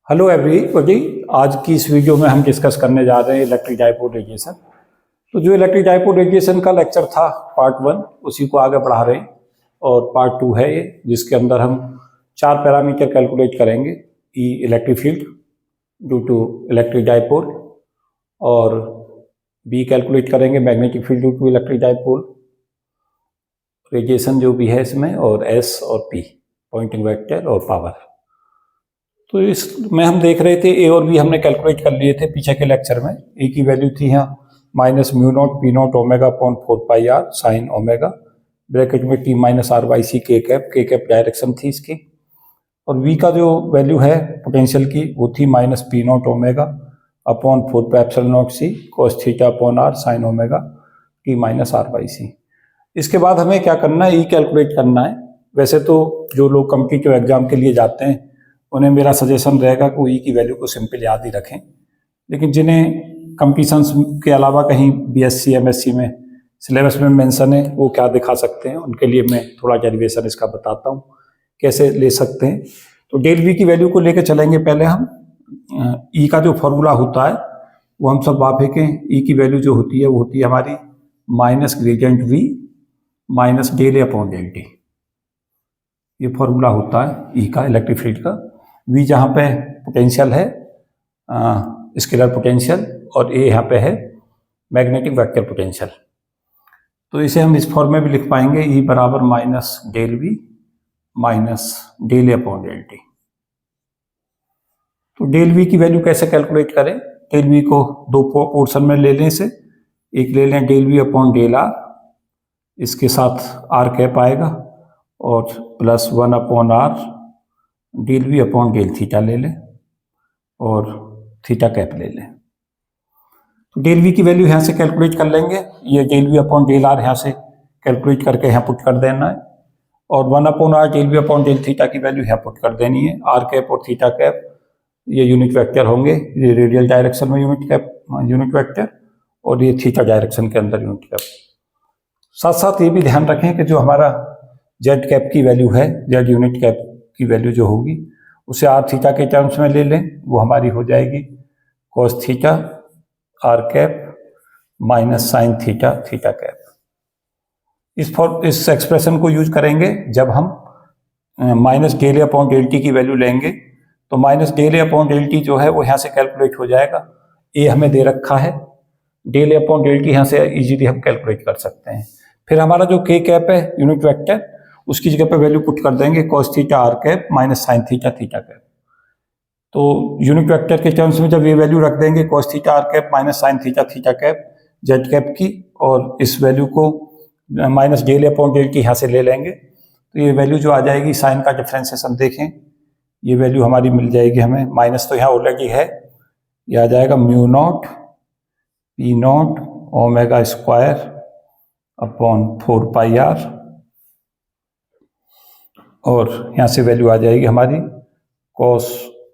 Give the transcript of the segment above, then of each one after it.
Hello everybody. आज की इस वीडियो में हम डिस्कस करने जा रहे हैं इलेक्ट्रिक डाइपोल रेडिएशन। तो जो इलेक्ट्रिक डाइपोल रेडिएशन का लेक्चर था पार्ट 1, उसी को आगे बढ़ा रहे हैं और पार्ट 2 है ये, जिसके अंदर हम 4 पैरामीटर कैलकुलेट करेंगे। E electric field due to electric dipole, और बी कैलकुलेट करेंगे magnetic field due to electric dipole radiation जो भी है इसमें, और एस और पी पॉइंटिंग वेक्टर और पावर। तो इसमें हम देख रहे थे ए और बी हमने कैलकुलेट कर लिए थे पीछे के लेक्चर में। ए की वैल्यू थी यहाँ -μ0 P0 omega upon 4πr sine omega, bracket में T - R/C के कैप डायरेक्शन थी इसकी। और V का जो वैल्यू है पोटेंशियल की वो थी -P0 omega upon 4πε0c cos theta upon r sine omega T - R/C। इसके बाद हमें क्या करना है, E कैलकुलेट करना है। वैसे तो जो लोग कॉम्पिटिटिव एग्जाम के लिए जाते हैं उन्हें मेरा सजेशन रहेगा कि ई की वैल्यू को सिंपल याद ही रखें, लेकिन जिन्हें कंपटीशंस के अलावा कहीं बीएससी एमएससी में सिलेबस में मेंशन है वो क्या दिखा सकते हैं, उनके लिए मैं थोड़ा डेरिवेशन इसका बताता हूँ कैसे ले सकते हैं। तो डेल वी की वैल्यू को लेकर चलेंगे। पहले हम ई का जो फॉर्मूला होता है वो हम सब वापस के ई की वैल्यू जो होती है वो होती है हमारी minus gradient V minus del A upon del T. ये फॉर्मूला होता है ई का इलेक्ट्रिक फील्ड का। V जहाँ पे पोटेंशियल है स्केलर पोटेंशियल, और ए यहाँ पे है मैग्नेटिक वेक्टर पोटेंशियल। तो इसे हम इस फॉर्म में भी लिख पाएंगे, E बराबर minus del V minus del A upon del T. तो डेल वी की वैल्यू कैसे कैलकुलेट करें? डेल वी को दो पोर्शन में ले लें। इसे एक ले लें del V upon del R, इसके साथ आर कैप आएगा, और plus 1 upon R del V upon del theta ले लें, और थीटा कैप ले लें। तो डेल वी की वैल्यू यहाँ से कैलकुलेट कर लेंगे। ये del V upon del R यहाँ से कैलकुलेट करके यहाँ पुट कर देना है, और 1 upon R del V upon del theta की वैल्यू यहाँ पुट कर देनी है। आर कैप और थीटा कैप ये यूनिट वेक्टर होंगे, ये रेडियल डायरेक्शन में यूनिट वेक्टर, और ये थीटा डायरेक्शन के अंदर यूनिट कैप। साथ साथ ये भी ध्यान रखें कि जो हमारा जेड कैप की वैल्यू है, जेड यूनिट कैप की वैल्यू जो होगी उसे आर थीटा के टर्म्स में ले लें। वो हमारी हो जाएगी cos theta R cap minus sine theta theta cap. इस एक्सप्रेशन को यूज करेंगे जब हम minus del A upon del T की वैल्यू लेंगे। तो minus del A upon del T जो है वो यहाँ से कैलकुलेट हो जाएगा। ए हमें दे रखा है, del A upon del T यहाँ से इजीली हम कैलकुलेट कर सकते हैं। फिर हमारा जो के कैप है यूनिट वेक्टर, उसकी जगह पे वैल्यू पुट कर देंगे cos theta R cap minus sine theta theta cap. तो यूनिट वेक्टर के टर्म्स में जब ये वैल्यू रख देंगे cos theta R cap minus sine theta theta cap Z cap की, और इस वैल्यू को माइनस डेल अपॉन डेल की यहाँ से ले लेंगे, तो ये वैल्यू जो आ जाएगी, साइन का डिफ्रेंसिएशन देखें, ये वैल्यू हमारी मिल जाएगी हमें। माइनस तो यहाँ ऑलरेडी है, ये आ जाएगा μ0 P0 omega square upon 4πr, और यहाँ से वैल्यू आ जाएगी हमारी cos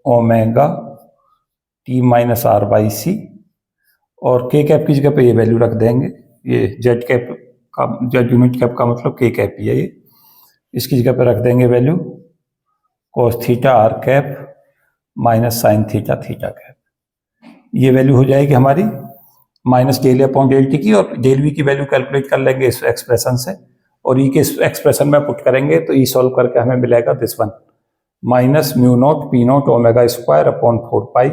ओमेगा T - R/C, और के कैप की जगह पे ये वैल्यू रख देंगे। ये जेड कैप का, जेड यूनिट कैप का मतलब के कैप ही है ये, इसकी जगह पे रख देंगे value cos theta R cap minus sine theta theta cap. ये वैल्यू हो जाएगी हमारी minus del upon del T की, और डेल वी की वैल्यू कैलकुलेट कर लेंगे इस एक्सप्रेशन से, और ई के एक्सप्रेशन में पुट करेंगे तो ई सॉल्व करके हमें मिलेगा this one minus μ0 P0 omega square upon 4π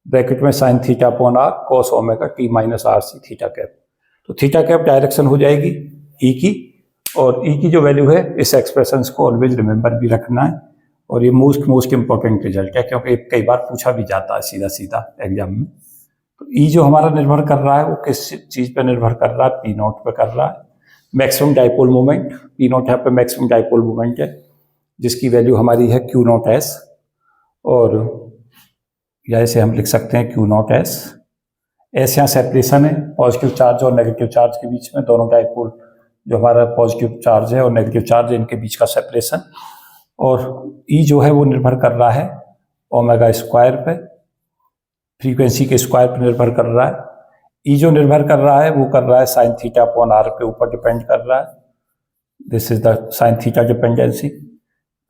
bracket में sine theta upon R cos omega T - RC theta cap. तो थीटा कैप डायरेक्शन हो जाएगी ई की, और ई की जो वैल्यू है इस एक्सप्रेशन को ऑलवेज रिमेंबर भी रखना है, और ये मोस्ट इंपॉर्टेंट रिजल्ट है, क्योंकि कई बार पूछा भी जाता है सीधा सीधा एग्जाम में। तो ई जो हमारा निर्भर कर रहा है वो किस चीज़ पर निर्भर कर रहा है? P0 पे कर रहा है, मैक्सिमम डाइपोल मोमेंट। P0 यहाँ पे मैक्सिमम डाइपोल मोमेंट है, जिसकी वैल्यू हमारी है Q0s, और या इसे हम लिख सकते हैं Q0s। एस यहाँ सेपरेशन है पॉजिटिव चार्ज और नेगेटिव चार्ज के बीच में, दोनों डाइपोल जो हमारा पॉजिटिव चार्ज है और नेगेटिव चार्ज है इनके बीच का सेपरेशन। और ई जो है वो निर्भर कर रहा है ओमेगा स्क्वायर पे, फ्रीक्वेंसी के स्क्वायर पर निर्भर कर रहा है। ई जो निर्भर कर रहा है वो कर रहा है साइन थीटा अपॉन आर के ऊपर डिपेंड कर रहा है। This is the sine theta dependency.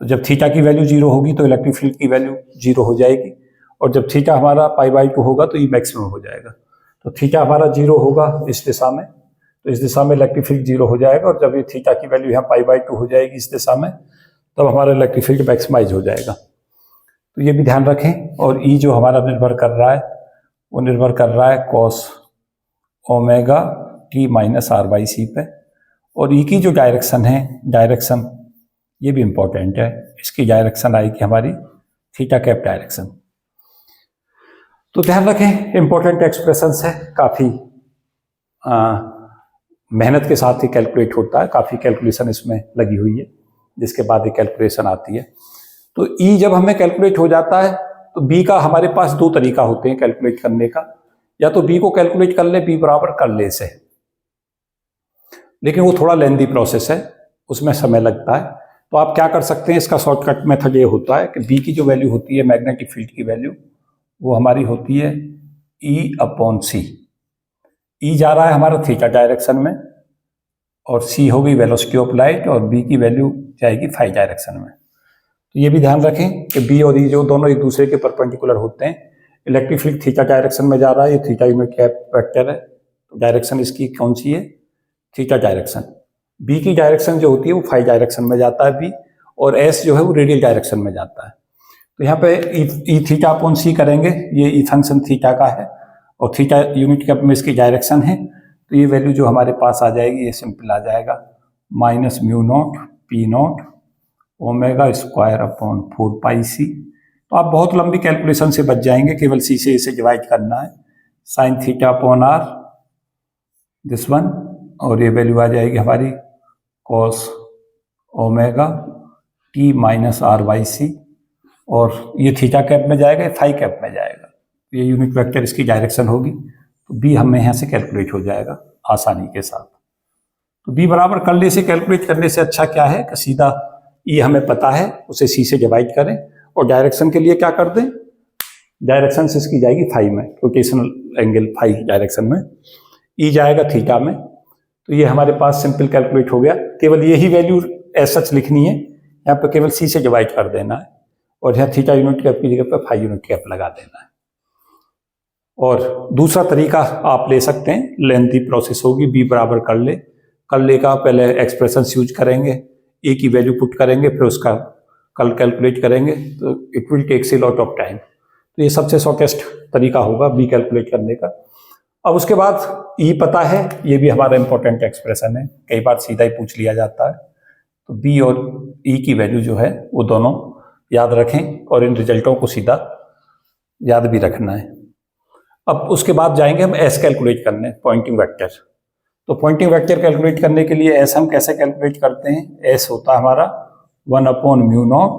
तो जब थीटा की वैल्यू 0 होगी तो इलेक्ट्रिक फील्ड की वैल्यू 0 हो जाएगी, और जब थीटा हमारा π/2 होगा तो ये मैक्सिमम हो जाएगा। तो थीटा हमारा 0 होगा इस दिशा में, तो इस दिशा में इलेक्ट्रिक फील्ड 0 हो जाएगा, और जब ये थीटा की वैल्यू यहाँ π/2 हो जाएगी इस दिशा में, तब हमारा इलेक्ट्रिक फील्ड मैक्सिमाइज हो जाएगा। तो ये भी ध्यान रखें। और ई जो हमारा निर्भर कर रहा है वो निर्भर कर रहा है cos omega t minus r/c पे, और ई की जो डायरेक्शन है, डायरेक्शन ये भी इंपॉर्टेंट है, इसकी डायरेक्शन आएगी हमारी थीटा कैप डायरेक्शन। तो ध्यान रखें, इंपॉर्टेंट एक्सप्रेशंस है, काफ़ी मेहनत के साथ ही कैलकुलेट होता है, काफ़ी कैलकुलेशन इसमें लगी हुई है, जिसके बाद ये कैलकुलेशन आती है। तो ई जब हमें कैलकुलेट हो जाता है तो बी का हमारे पास दो तरीका होते हैं कैलकुलेट करने का, या तो बी को कैलकुलेट कर ले बी बराबर कर ले से, लेकिन वो थोड़ा लेंदी प्रोसेस है, उसमें समय लगता है। तो आप क्या कर सकते हैं, इसका शॉर्टकट मेथड ये होता है कि बी की जो वैल्यू होती है मैग्नेटिक फील्ड की वैल्यू, वो हमारी होती है E/c। ई जा रहा है हमारा थीटा डायरेक्शन में, और सी हो गई वेलोसिटी ऑफ लाइट, और बी की वैल्यू जाएगी फाई डायरेक्शन में। तो ये भी ध्यान रखें कि बी और ई जो दोनों एक दूसरे के परपेंडिकुलर होते हैं। इलेक्ट्रिक फील्ड थीटा डायरेक्शन में जा रहा है, ये थीटा यूनिट कैप वेक्टर है, तो डायरेक्शन इसकी कौन सी है, थीटा डायरेक्शन। बी की डायरेक्शन जो होती है वो फाई डायरेक्शन में जाता है बी, और एस जो है वो रेडियल डायरेक्शन में जाता है। तो यहाँ पे ई थीटा अपॉन सी करेंगे, ये ई फंक्शन थीटा का है, और थीटा यूनिट कैप में इसकी डायरेक्शन है, तो ये वैल्यू जो हमारे पास आ जाएगी, ये सिंपल आ जाएगा -μ0 P0 omega square upon 4πc। तो आप बहुत लंबी कैलकुलेशन से बच जाएंगे, केवल सी से इसे डिवाइड करना है, sign theta upon r this one, और ये वैल्यू आ जाएगी हमारी cos omega t minus r/c, और ये थीटा कैप में जाएगा, फाई कैप में जाएगा, ये यूनिट वेक्टर इसकी डायरेक्शन होगी। तो बी हमें यहाँ से कैलकुलेट हो जाएगा आसानी के साथ। तो बी बराबर कर ले से कैलकुलेट करने से अच्छा क्या है कि सीधा ई हमें पता है, उसे सी से डिवाइड करें, और डायरेक्शन के लिए क्या कर दें, डायरेक्शन से इसकी जाएगी फाई में, रोटेशनल एंगल फाई डायरेक्शन में, ई जाएगा थीटा में। तो ये हमारे पास सिंपल कैलकुलेट हो गया। केवल यही वैल्यू एज सच लिखनी है, यहाँ पर केवल सी से डिवाइड कर देना है, और यहाँ थीटा यूनिट कैप की जगह पर फाई यूनिट कैप लगा देना है। और दूसरा तरीका आप ले सकते हैं, लेंथी प्रोसेस होगी, बी बराबर कर ले का पहले एक्सप्रेशन यूज करेंगे, ए की वैल्यू पुट करेंगे, फिर उसका कल कैलकुलेट करेंगे, तो it will takes a lot of time. तो ये सबसे शॉर्टेस्ट तरीका होगा बी कैलकुलेट करने का। अब उसके बाद ई पता है, ये भी हमारा इंपॉर्टेंट एक्सप्रेशन है, कई बार सीधा ही पूछ लिया जाता है। तो बी और ई की वैल्यू जो है वो दोनों याद रखें, और इन रिजल्टों को सीधा याद भी रखना है। अब उसके बाद जाएंगे हम एस कैलकुलेट करने, पॉइंटिंग वेक्टर। तो पॉइंटिंग वेक्टर कैलकुलेट करने के लिए एस हम कैसे कैलकुलेट करते हैं, एस होता है हमारा 1/μ0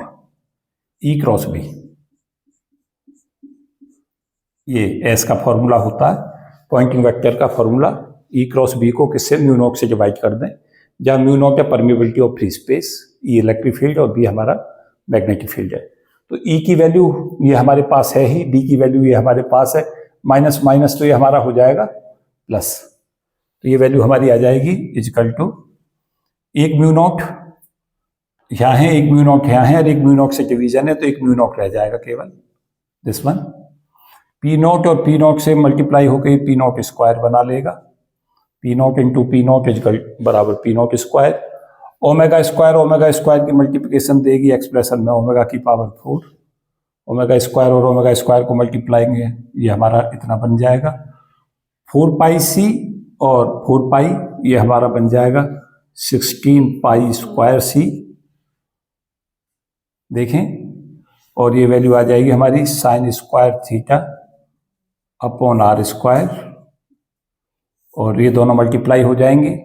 E×B। ये एस का फॉर्मूला होता है, पॉइंटिंग वेक्टर का फॉर्मूला। E×B को किससे, μ0 से डिवाइड कर दें, जहाँ μ0 है permeability of free space, E electric field, और बी हमारा मैग्नेटिक फील्ड है। तो ई की वैल्यू ये हमारे पास है ही, बी की वैल्यू ये हमारे पास है, माइनस माइनस तो ये हमारा हो जाएगा प्लस, तो ये वैल्यू हमारी आ जाएगी इक्वल टू 1μ0 यहाँ है, 1μ0 यहाँ है, और 1μ0 से डिवीजन है, तो 1μ0 रह जाएगा केवल दिस वन। P0 और P0 से मल्टीप्लाई होकर P0 स्क्वायर बना लेगा, P0 इंटू P0 इक्वल बराबर P0 स्क्वायर। ओमेगा स्क्वायर की मल्टीप्लिकेशन देगी एक्सप्रेशन में ओमेगा की पावर 4, ओमेगा स्क्वायर और ओमेगा स्क्वायर को मल्टीप्लाएंगे, ये हमारा इतना बन जाएगा 4πc, और 4π ये हमारा बन जाएगा 16π²c, देखें, और ये वैल्यू आ जाएगी हमारी sine square theta upon r², और ये दोनों मल्टीप्लाई हो जाएंगे,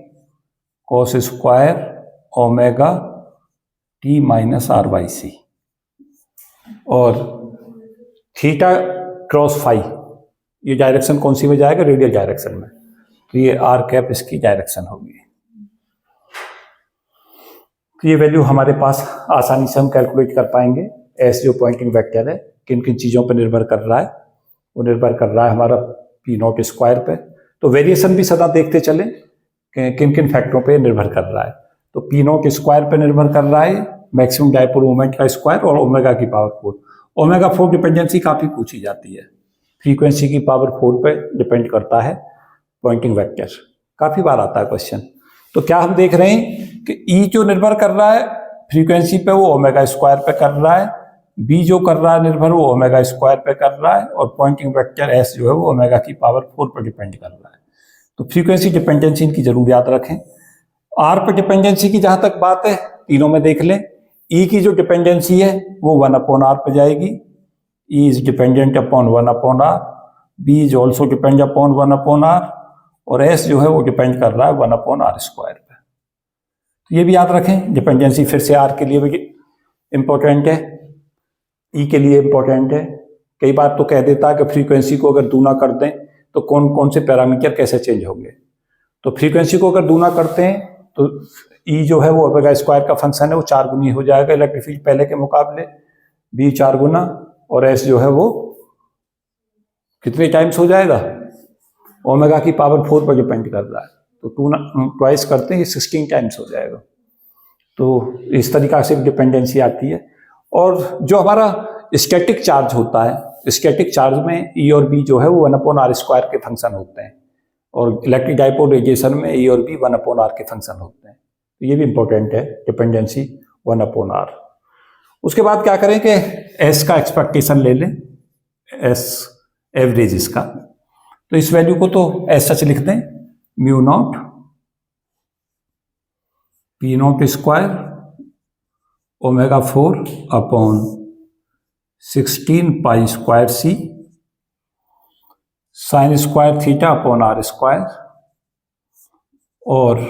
cos square omega t minus r/c, और थीटा क्रॉस फाई, ये डायरेक्शन कौन सी में जाएगा, रेडियल डायरेक्शन में, तो ये आर कैप इसकी डायरेक्शन होगी। तो ये वैल्यू हमारे पास आसानी से हम कैलकुलेट कर पाएंगे। एस जो पॉइंटिंग वेक्टर है किन किन चीज़ों पर निर्भर कर रहा है, वो निर्भर कर रहा है हमारा P0 स्क्वायर पे। तो वेरिएशन भी सदा देखते चलें कि किन किन फैक्टरों पे निर्भर कर रहा है। तो P0 स्क्वायर पे निर्भर कर रहा है, मैक्सिमम डायपोल मोमेंट का स्क्वायर और ओमेगा की पावर 4। ओमेगा 4 डिपेंडेंसी काफ़ी पूछी जाती है, फ्रीक्वेंसी की पावर 4 पे डिपेंड करता है पॉइंटिंग वेक्टर, काफ़ी बार आता है क्वेश्चन। तो क्या हम देख रहे हैं कि ई जो निर्भर कर रहा है फ्रीक्वेंसी पे वो ओमेगा स्क्वायर पे कर रहा है, बी जो कर रहा है निर्भर वो ओमेगा स्क्वायर पे कर रहा है, और पॉइंटिंग वेक्टर एस जो है वो ओमेगा की पावर 4 पर डिपेंड कर रहा है। तो फ्रीक्वेंसी डिपेंडेंसी इनकी जरूर याद रखें। आर पे डिपेंडेंसी की जहां तक बात है तीनों में देख लें, ई की जो डिपेंडेंसी है वो 1/r पे जाएगी, E is dependent upon 1/r, B is also depend upon 1/r, और एस जो है वो डिपेंड कर रहा है 1/r² पे। तो ये भी याद रखें, डिपेंडेंसी फिर से आर के लिए भी इंपॉर्टेंट है, ई के लिए इंपॉर्टेंट है। कई बार तो कह देता है कि फ्रीक्वेंसी को अगर दूना कर दें तो कौन कौन से पैरामीटर कैसे चेंज होंगे। तो फ्रीक्वेंसी को अगर दूना करते हैं तो ई जो है वो ओमेगा स्क्वायर का फंक्शन है, वो 4 गुनी हो जाएगा इलेक्ट्रिक फील्ड पहले के मुकाबले, बी 4 गुना, और एस जो है वो कितने टाइम्स हो जाएगा, ओमेगा की पावर 4 पर डिपेंड कर रहा है, तो ट्वाइस करते हैं 16 टाइम्स हो जाएगा। तो इस तरीका से डिपेंडेंसी आती है। और जो हमारा स्टैटिक चार्ज होता है, स्टैटिक चार्ज में ई और बी जो है वो 1/r² के फंक्शन होते हैं, और इलेक्ट्रिक डाइपोल रेडिएशन में ई और बी 1/r के फंक्शन होते हैं। तो ये भी इंपॉर्टेंट है, डिपेंडेंसी 1/r। उसके बाद क्या करें कि एस का एक्सपेक्टेशन ले लें, एस एवरेज इसका। तो इस वैल्यू को तो एस सच लिख दें, μ0 p0² omega 4 upon 16 π² sin square theta upon r², और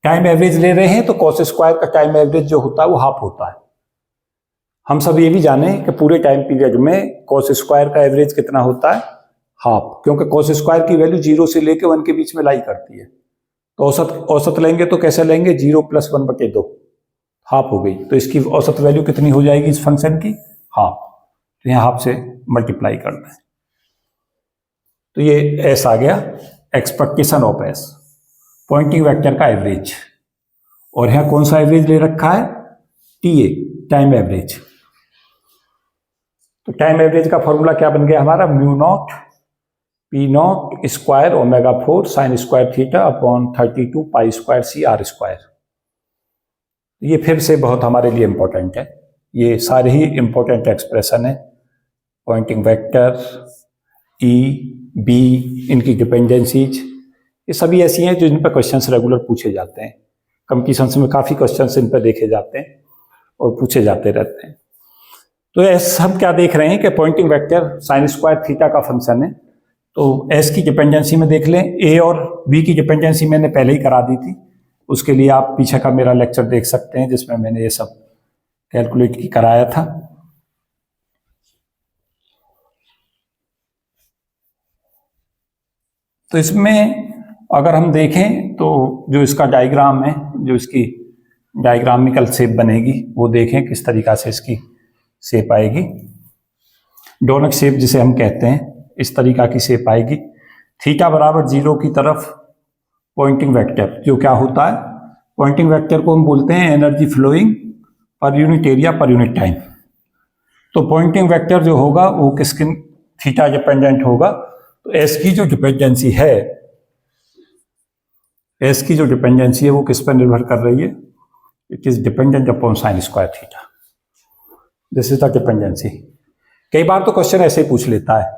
टाइम एवरेज ले रहे हैं तो कॉस स्क्वायर का टाइम एवरेज जो होता है वो हाफ होता है। हम सब ये भी जाने कि पूरे टाइम पीरियड में कॉस स्क्वायर का एवरेज कितना होता है, हाफ, क्योंकि कॉस स्क्वायर की वैल्यू 0 से लेकर 1 के बीच में लाई करती है। तो औसत लेंगे तो कैसे लेंगे, 0 + 1/2, हाफ हो गई। तो इसकी औसत वैल्यू कितनी हो जाएगी इस फंक्शन की, हाफ। तो यहाँ हाफ से मल्टीप्लाई करना है। तो ये एस आ गया, expectation of S, pointing vector का एवरेज। और यहाँ कौन सा एवरेज ले रखा है, TA, टाइम एवरेज। तो टाइम एवरेज का फॉर्मूला क्या बन गया हमारा, μ0 p0² omega 4 sin square theta upon 32 π² r²। ये फिर से बहुत हमारे लिए इंपॉर्टेंट है, ये सारे ही इंपॉर्टेंट एक्सप्रेशन है, पॉइंटिंग वेक्टर, ई, बी, इनकी डिपेंडेंसीज, ये सभी ऐसी हैं जो इन पर क्वेश्चंस रेगुलर पूछे जाते हैं। कंपटीशंस में काफ़ी क्वेश्चंस इन पर देखे जाते हैं और पूछे जाते रहते हैं। तो एस हम क्या देख रहे हैं कि pointing vector sin square theta का फंक्शन है। तो एस की डिपेंडेंसी में देख लें, ए और बी की डिपेंडेंसी मैंने पहले ही करा दी थी, उसके लिए आप पीछे का मेरा लेक्चर देख सकते हैं जिसमें मैंने ये सब कैलकुलेट की कराया था। तो इसमें अगर हम देखें तो जो इसका डायग्राम है, जो इसकी डायग्रामिकल शेप बनेगी वो देखें किस तरीका से इसकी शेप आएगी। डोनट शेप जिसे हम कहते हैं, इस तरीका की शेप आएगी। थीटा बराबर 0 की तरफ पॉइंटिंग वेक्टर जो क्या होता है, पॉइंटिंग वेक्टर को हम बोलते हैं energy flowing per unit area per unit time. तो पॉइंटिंग वेक्टर जो होगा वो किसके थीटा डिपेंडेंट होगा, तो एस की जो डिपेंडेंसी है, एस की जो डिपेंडेंसी है वो किस पर निर्भर कर रही है, it is dependent upon sine square theta. This is the dependency. कई बार तो क्वेश्चन ऐसे ही पूछ लेता है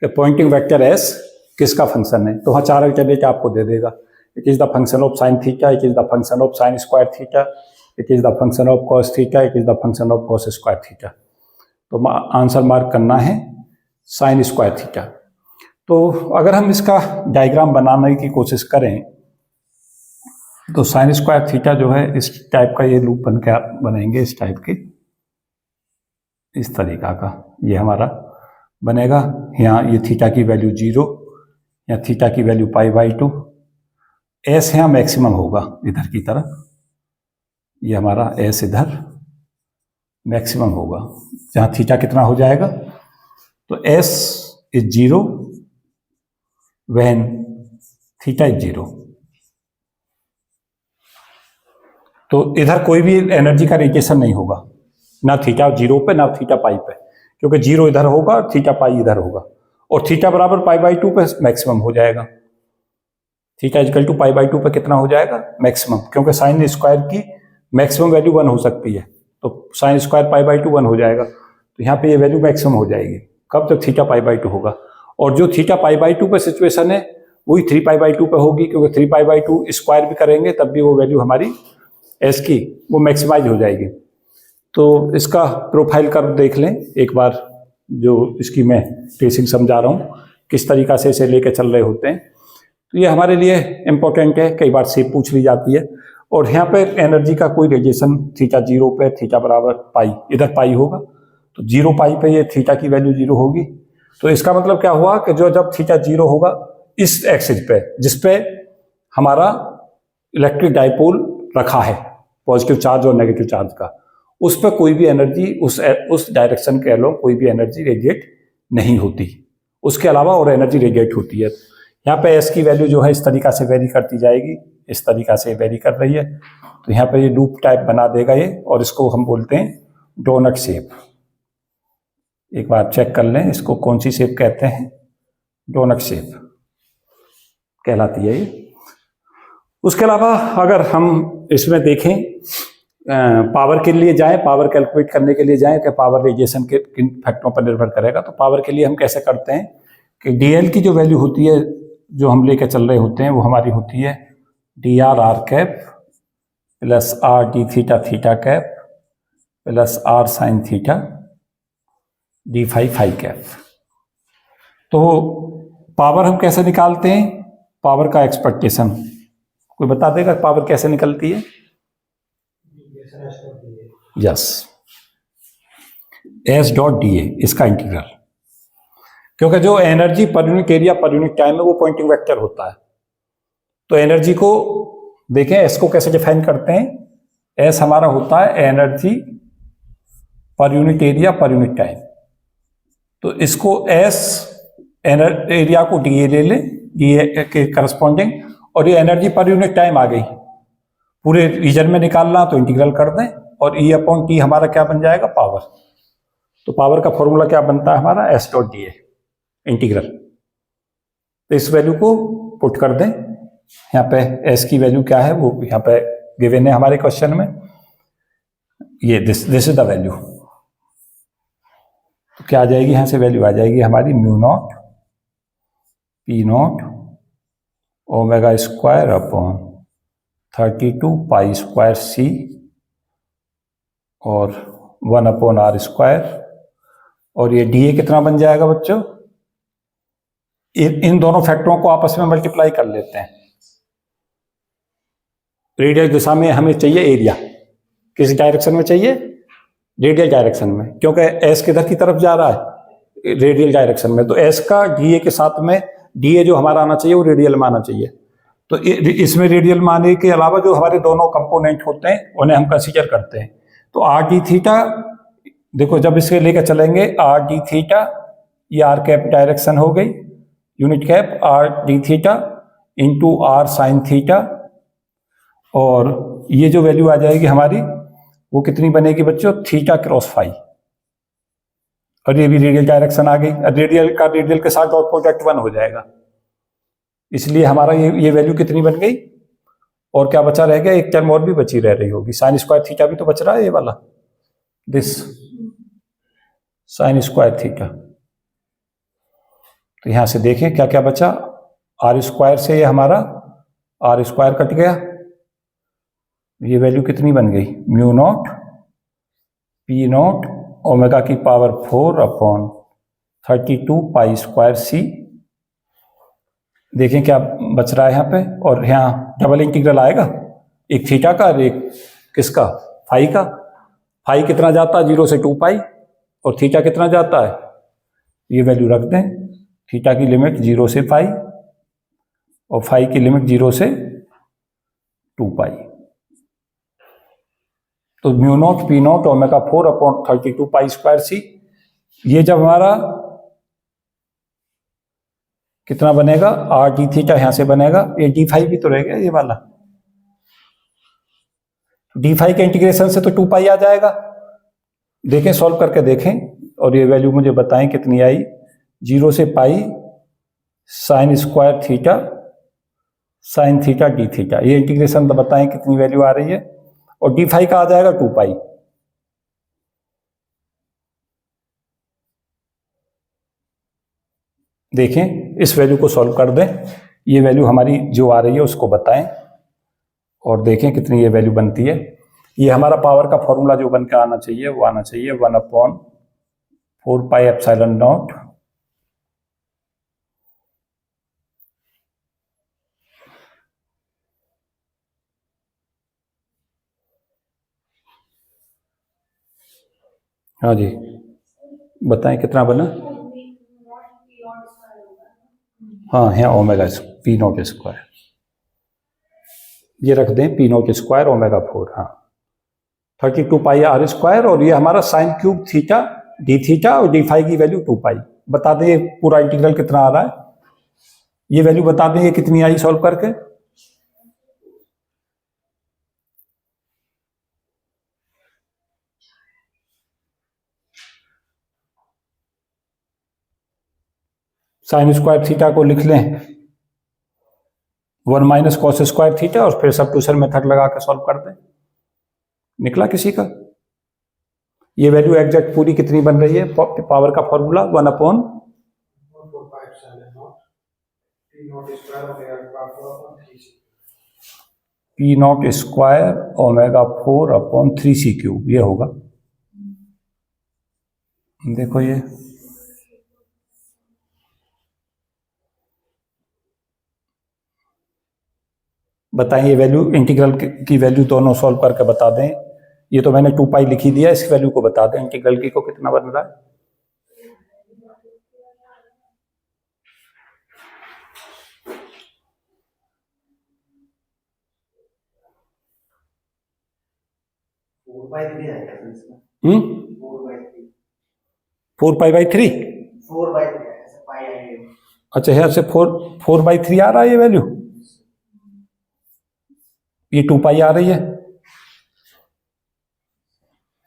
कि पॉइंटिंग वेक्टर एस किसका फंक्शन है, तो हाँ 4 अल्टरनेट आपको दे देगा। It is the function of sine theta, it is the function of sine square theta, it is the function of cos theta, it is the function of cos square theta. तो answer mark करना है sine square theta. तो अगर हम इसका diagram बनाने की कोशिश करें तो साइन स्क्वायर थीटा जो है इस टाइप का ये लूप बन के बनेंगे, इस टाइप के, इस तरीका का ये हमारा बनेगा। यहाँ ये थीटा की वैल्यू 0 या थीटा की वैल्यू π/2, एस यहाँ मैक्सिमम होगा इधर की तरफ, ये हमारा एस इधर मैक्सिमम होगा जहाँ थीटा कितना हो जाएगा, तो S is 0 when theta is 0। तो इधर कोई भी एनर्जी का रेडिएशन नहीं होगा, ना थीटा 0 पे ना थीटा पाई पे, क्योंकि 0 इधर होगा और थीटा पाई इधर होगा, और थीटा बराबर π/2 पे मैक्सिमम हो जाएगा। थीटा इक्वल टू π/2 पे कितना हो जाएगा? मैक्सिमम, क्योंकि साइन स्क्वायर की मैक्सिमम वैल्यू 1 हो सकती है, तो साइन स्क्वायर π/2 1 हो जाएगा, तो यहाँ पे ये वैल्यू मैक्सिमम हो जाएगी। कब? जब थीटा π/2 होगा, और जो थीटा π/2 पे सिचुएशन है वही 3π/2 पे होगी, क्योंकि 3π/2 स्क्वायर भी करेंगे तब भी वो वैल्यू हमारी एस की वो मैक्सिमाइज हो जाएगी। तो इसका प्रोफाइल कर्व देख लें एक बार, जो इसकी मैं ट्रेसिंग समझा रहा हूँ किस तरीका से इसे लेके चल रहे होते हैं। तो ये हमारे लिए इम्पोर्टेंट है, कई बार से पूछ ली जाती है। और यहाँ पे एनर्जी का कोई रेडिएशन थीटा 0 पे, थीटा बराबर पाई, इधर पाई होगा, तो 0 पाई पे ये थीटा की वैल्यू 0 होगी। तो इसका मतलब क्या हुआ कि जो जब थीटा 0 होगा इस एक्सिस पे, जिसपे हमारा इलेक्ट्रिक डाइपोल रखा है पॉजिटिव चार्ज और नेगेटिव चार्ज का, उस पर कोई भी एनर्जी उस डायरेक्शन के अलोंग कोई भी एनर्जी रेडिएट नहीं होती, उसके अलावा और एनर्जी रेडिएट होती है। यहाँ पे एस की वैल्यू जो है इस तरीका से वेरी करती जाएगी, इस तरीका से वेरी कर रही है, तो यहाँ पे ये लूप टाइप बना देगा ये, और इसको हम बोलते हैं डोनट शेप। एक बार चेक कर लें इसको कौन सी शेप कहते हैं, डोनट शेप कहलाती है ये। उसके अलावा अगर हम इसमें देखें पावर के लिए जाएं, पावर कैलकुलेट करने के लिए जाएं कि पावर रेडिएशन के किन फैक्टरों पर निर्भर करेगा, तो पावर के लिए हम कैसे करते हैं कि डीएल की जो वैल्यू होती है जो हम लेके चल रहे होते हैं वो हमारी होती है dr r cap plus r d theta theta cap plus r sine theta d phi phi cap. तो पावर हम कैसे निकालते हैं? पावर का एक्सपेक्टेशन कोई बता देगा पावर कैसे निकलती है? Yes, S dot D A, इसका इंटीग्रल, क्योंकि जो एनर्जी पर unit area per unit time है वो पॉइंटिंग वेक्टर होता है। तो एनर्जी को देखें, एस को कैसे डिफाइन करते हैं? एस हमारा होता है एनर्जी पर unit area per unit time. तो इसको एस एरिया को डी ए ले लें, डी ए के करस्पॉन्डिंग, और ये एनर्जी पर यूनिट टाइम आ गई, पूरे रीजन में निकालना तो इंटीग्रल कर दें, और ई अपॉन टी हमारा क्या बन जाएगा? पावर। तो पावर का फॉर्मूला क्या बनता है हमारा? S dot D A integral. तो इस वैल्यू को पुट कर दें, यहाँ पे एस की वैल्यू क्या है वो यहाँ पे गिवन है हमारे क्वेश्चन में, ये दिस इज द वैल्यू। तो क्या आ जाएगी? यहाँ से वैल्यू आ जाएगी हमारी mu naught P naught omega square upon 32 pi square C और 1 अपॉन आर स्क्वायर, और ये डी ए कितना बन जाएगा बच्चों? इन दोनों फैक्टरों को आपस में मल्टीप्लाई कर लेते हैं। रेडियल दिशा में हमें चाहिए एरिया, किस डायरेक्शन में चाहिए? रेडियल डायरेक्शन में, क्योंकि एस किधर की तरफ जा रहा है? रेडियल डायरेक्शन में। तो एस का डीए के साथ में डीए जो हमारा आना चाहिए वो रेडियल में आना चाहिए। तो इसमें रेडियल में आने के अलावा जो हमारे दोनों कंपोनेंट होते हैं उन्हें हम कंसीडर करते हैं। तो आर डी थीटा, देखो जब इसे लेकर चलेंगे आर डी थीटा, ये आर कैप डायरेक्शन हो गई, unit cap R D theta into R sine theta, और ये जो वैल्यू आ जाएगी हमारी वो कितनी बनेगी बच्चों? थीटा क्रॉस फाई, और ये भी रेडियल डायरेक्शन आ गई। रेडियल का रेडियल के साथ डॉट प्रोडक्ट 1 हो जाएगा, इसलिए हमारा ये वैल्यू कितनी बन गई? और क्या बचा रह गया? एक टर्म और भी बची रह रही होगी, साइन स्क्वायर थीटा भी तो बच रहा है, ये वाला दिस साइन स्क्वायर थीटा। तो यहां से देखें क्या क्या बचा, आर स्क्वायर से ये हमारा आर स्क्वायर कट गया, ये वैल्यू कितनी बन गई? Mu naught P naught omega की पावर 4 अपॉन 32 पाई स्क्वायर सी। देखें क्या बच रहा है यहाँ पे, और यहाँ डबल इंटीग्रल आएगा, एक थीटा का और एक किसका? फाई का। फाई कितना जाता है? 0 से 2 पाई, और थीटा कितना जाता है? ये वैल्यू रख दें, थीटा की लिमिट 0 से पाई और फाई की लिमिट 0 से 2 पाई। तो mu naught P naught omega 4 upon 32 pi square C, ये जब हमारा कितना बनेगा? आर डी थीटा यहां से बनेगा, ये डी फाई भी तो रहेगा ये वाला, डी फाई के इंटीग्रेशन से तो 2 पाई आ जाएगा। देखें, सॉल्व करके देखें और ये वैल्यू मुझे बताएं कितनी आई। 0 से pi sine square theta sine theta D theta, ये इंटीग्रेशन बताएं कितनी वैल्यू आ रही है। और डी फाई का आ जाएगा 2 पाई। देखें, इस वैल्यू को सॉल्व कर दें, ये वैल्यू हमारी जो आ रही है उसको बताएं और देखें कितनी ये वैल्यू बनती है। ये हमारा पावर का फॉर्मूला जो बन के आना चाहिए वो आना चाहिए 1/4 पाई एप्सिलॉन नॉट हाँ जी, बताएं कितना बना। हाँ है ओमेगा पी नॉट स्क्वायर, ये रख दें पी नॉट स्क्वायर ओमेगा 4, हाँ 32 पाई आर स्क्वायर। और ये हमारा sine cube theta D theta और डी फाई की वैल्यू 2 पाई। बता दें ये पूरा इंटीग्रल कितना आ रहा है, ये वैल्यू बता दें ये कितनी आई सॉल्व करके। साइन स्क्वायर थीटा को लिख लें 1 माइनस कॉस स्क्वायर थीटा और फिर सब्स्टिट्यूशन मेथड लगा के सॉल्व कर दें। निकला किसी का? ये वैल्यू एग्जैक्ट पूरी कितनी बन रही है? पावर का formula 1/4 P not square omega 4/3c³, ये होगा। देखो ये बताएं, ये वैल्यू इंटीग्रल की वैल्यू दोनों सॉल्व करके बता दें। ये तो मैंने 2 पाई लिखी दिया, इस वैल्यू को बता दें इंटीग्रल की को कितना बन रहा है। फोर पाई बाई थ्री अच्छा है, से 4/3 आ रहा है ये वैल्यू, ये 2 पाई आ रही है।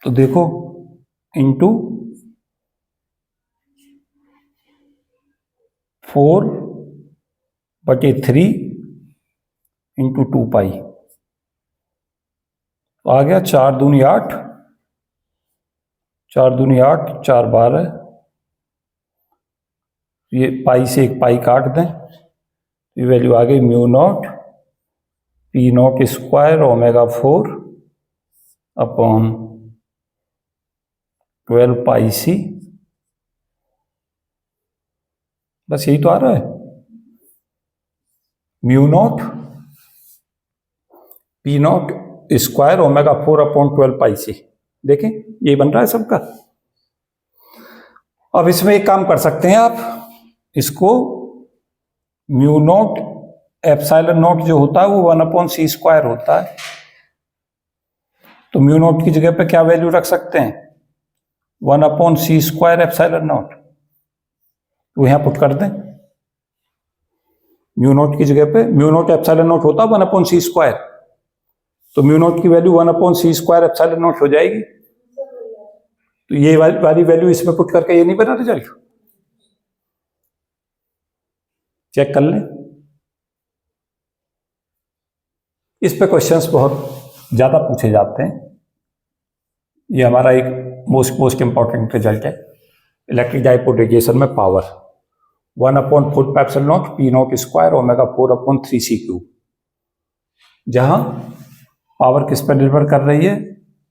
तो देखो इंटू 4/3 इंटू 2 पाई, तो आ गया 4 दूनी 8, 4 दूनी 8, 4 12, ये पाई से एक पाई काट दें, ये वैल्यू आ गई mu naught P not square omega 4/12 पाई सी। बस यही तो आ रहा है, mu naught P not square omega 4/12 पाई सी। देखें ये बन रहा है सबका। अब इसमें एक काम कर सकते हैं आप, इसको म्यू नॉट एप्सिलॉन नॉट जो होता है वो 1/c² होता है, तो म्यू नॉट की जगह पे क्या वैल्यू रख सकते हैं 1/c² एप्सिलॉन नॉट, तो यहां पुट कर दें। म्यू नॉट की जगह पे म्यू नॉट एप्सिलॉन नॉट होता है 1/c², तो म्यू नॉट की वैल्यू 1/c² एप्सिलॉन नॉट हो जाएगी। तो ये वाली वैल्यू इसमें पुट करके ये नहीं बना रिजल्ट, चेक कर लें। इस पे क्वेश्चंस बहुत ज्यादा पूछे जाते हैं। ये हमारा एक मोस्ट इंपॉर्टेंट रिजल्ट है इलेक्ट्रिक डाइपोल रेडिएशन में power 1/4 P not square omega 4/3c³, जहां पावर किस पर निर्भर कर रही है,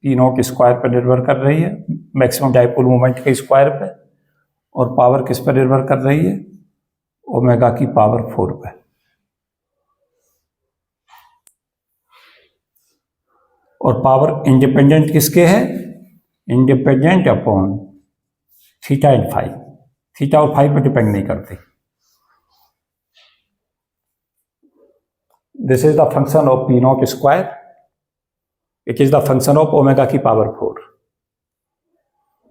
पी नॉट स्क्वायर पर निर्भर कर रही है, मैक्सिमम डाइपोल मोमेंट के स्क्वायर पे, और पावर किस पर निर्भर कर रही है, ओमेगा की पावर 4 पे। और पावर इंडिपेंडेंट किसके है, independent upon theta and phi, theta और फाई पर डिपेंड नहीं करती। This is the function of P not square, it is the function of omega की पावर 4।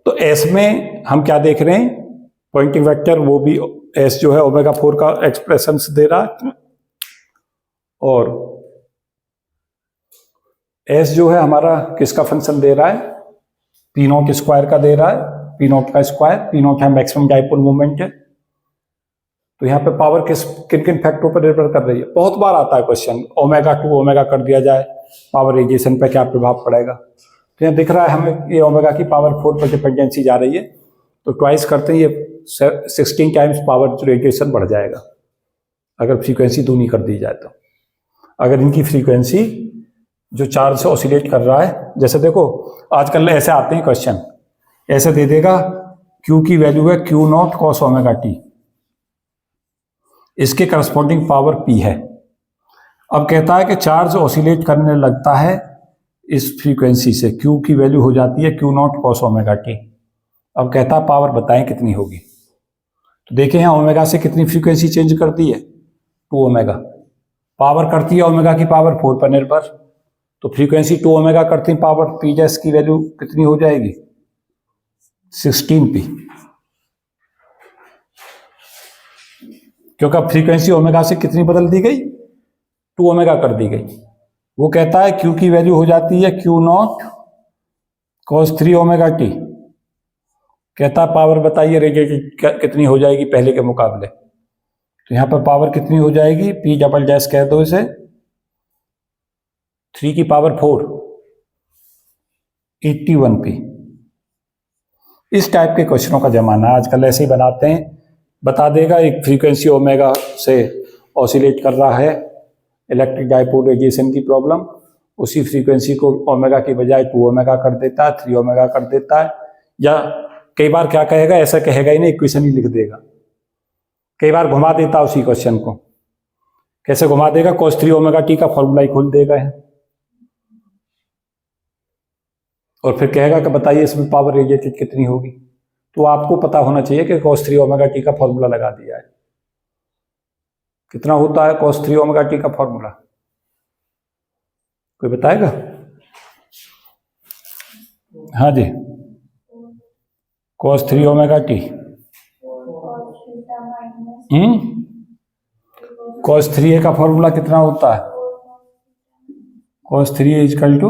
तो एस में हम क्या देख रहे हैं, पॉइंटिंग वेक्टर, वो भी एस जो है ओमेगा 4 का एक्सप्रेशन दे रहा है, और एस जो है हमारा किसका फंक्शन दे रहा है, पी नॉट स्क्वायर का दे रहा है, पी नॉट का स्क्वायर, पी नॉट है मैक्सिमम डाइपोल मोमेंट है। तो यहाँ पे पावर किन किन फैक्टरों पर निर्भर कर रही है, बहुत बार आता है क्वेश्चन, ओमेगा 2 ओमेगा कर दिया जाए, पावर रेडिएशन पर क्या प्रभाव पड़ेगा। तो यहाँ दिख रहा है हमें ये ओमेगा की पावर 4 पर डिपेंडेंसी जा रही है, तो ट्वाइस करते हैं ये 16 टाइम्स पावर रेडिएशन बढ़ जाएगा अगर फ्रीक्वेंसी दूनी कर दी जाए तो। अगर इनकी फ्रीक्वेंसी जो चार्ज से ऑसिलेट कर रहा है, जैसे देखो आजकल ऐसे आते हैं क्वेश्चन, ऐसे दे देगा Q की वैल्यू है Q not cos omega T, इसके करस्पॉन्डिंग पावर P है। अब कहता है कि चार्ज ऑसिलेट करने लगता है इस फ्रीक्वेंसी से, Q की वैल्यू हो जाती है Q not cos omega T. अब कहता है पावर बताएं कितनी होगी। तो देखें यहाँ ओमेगा से कितनी फ्रीक्वेंसी चेंज करती है, 2 ओमेगा। पावर करती है ओमेगा की पावर 4 पर निर्भर, तो फ्रीक्वेंसी 2 ओमेगा करती है, पावर पी जैस की वैल्यू कितनी हो जाएगी 16p, क्योंकि अब फ्रीक्वेंसी ओमेगा से कितनी बदल दी गई, 2 ओमेगा कर दी गई। वो कहता है Q की वैल्यू हो जाती है Q not cos 3 omega T. कहता है पावर बताइए रेडिएटेड कितनी हो जाएगी पहले के मुकाबले। तो यहां पर पावर कितनी हो जाएगी, P डबल डैश कह दो इसे, 3 की पावर 4, 81p। इस टाइप के क्वेश्चनों का जमाना आजकल, ऐसे ही बनाते हैं, बता देगा एक फ्रीक्वेंसी ओमेगा से ऑसिलेट कर रहा है, इलेक्ट्रिक डाइपोल रेडिएशन की प्रॉब्लम, उसी फ्रीक्वेंसी को ओमेगा की बजाय 2 ओमेगा कर देता है, 3 ओमेगा कर देता है, या कई बार क्या कहेगा, ऐसा कहेगा ही नहीं, इक्वेशन ही लिख देगा। कई बार घुमा देता उसी क्वेश्चन को। कैसे घुमा देगा, cos 3 ओमेगा टी का फॉर्मूला ही खोल देगा है, और फिर कहेगा कि बताइए इसमें पावर रेडिएटेड कितनी होगी। तो आपको पता होना चाहिए कि cos 3 ओमेगा टी का फॉर्मूला लगा दिया है। कितना होता है cos 3 ओमेगा टी का फॉर्मूला, कोई बताएगा? हाँ जी, cos 3 omega T, cos 3a का फॉर्मूला कितना होता है, cos 3a equal to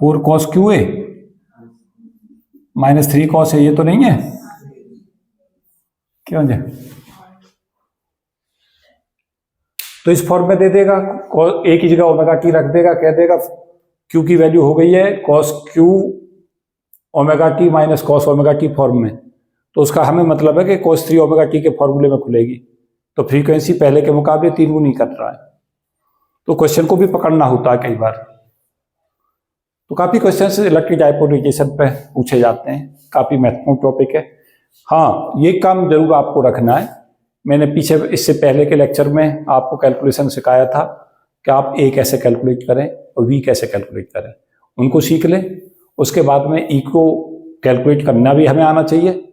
4 cos QA minus 3 cos है, ये तो नहीं है क्यों जी? तो इस फॉर्म में दे देगा, a की जगह ओमेगा टी रख देगा, कह देगा Q की वैल्यू हो गई है cos Q omega T minus cos omega T form में। तो उसका हमें मतलब है कि cos 3 ओमेगा टी के फॉर्मूले में खुलेगी, तो फ्रीक्वेंसी पहले के मुकाबले 3 गुनी कर रहा है। तो क्वेश्चन को भी पकड़ना होता है कई बार। तो काफी क्वेश्चन इलेक्ट्रिक डाइपोल रेडिएशन पे पूछे जाते हैं, काफी महत्वपूर्ण टॉपिक है। हाँ, ये काम जरूर आपको रखना है। मैंने पीछे इससे पहले के लेक्चर में आपको कैलकुलेशन सिखाया था कि आप ए कैसे कैलकुलेट करें और वी कैसे कैलकुलेट करें, उनको सीख लें। उसके बाद में ई को कैलकुलेट करना भी हमें आना चाहिए,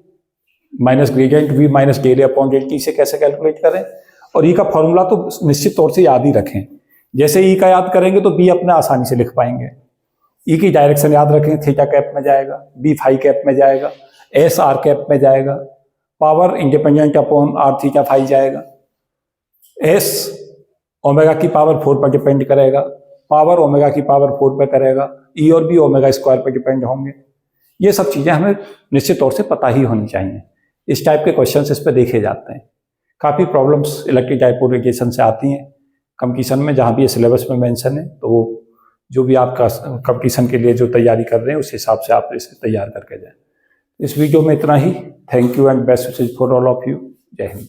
minus gradient V minus del upon del T से कैसे कैलकुलेट करें, और ई का फॉर्मूला तो निश्चित तौर से याद ही रखें। जैसे ई का याद करेंगे तो बी अपने आसानी से लिख पाएंगे। ई की डायरेक्शन याद रखें, थीटा कैप में जाएगा, बी फाई कैप में जाएगा, एस आर कैप में जाएगा, power independent upon R theta phi जाएगा, एस ओमेगा की पावर 4 पर डिपेंड करेगा, पावर ओमेगा की पावर 4 पर करेगा, ई और बी ओमेगा स्क्वायर पर डिपेंड होंगे। ये सब चीजें हमें निश्चित तौर से पता ही होनी चाहिए। इस टाइप के क्वेश्चंस इस पर देखे जाते हैं। काफ़ी प्रॉब्लम्स इलेक्ट्रिक डाइपोल रेडिएशन से आती हैं कंपटीशन में, जहाँ भी ये सिलेबस में मेंशन है। तो वो जो भी आपका कंपटीशन के लिए जो तैयारी कर रहे हैं उस हिसाब से आप इसे तैयार करके जाएं। इस वीडियो में इतना ही। Thank you and best wishes for all of you. जय हिंद।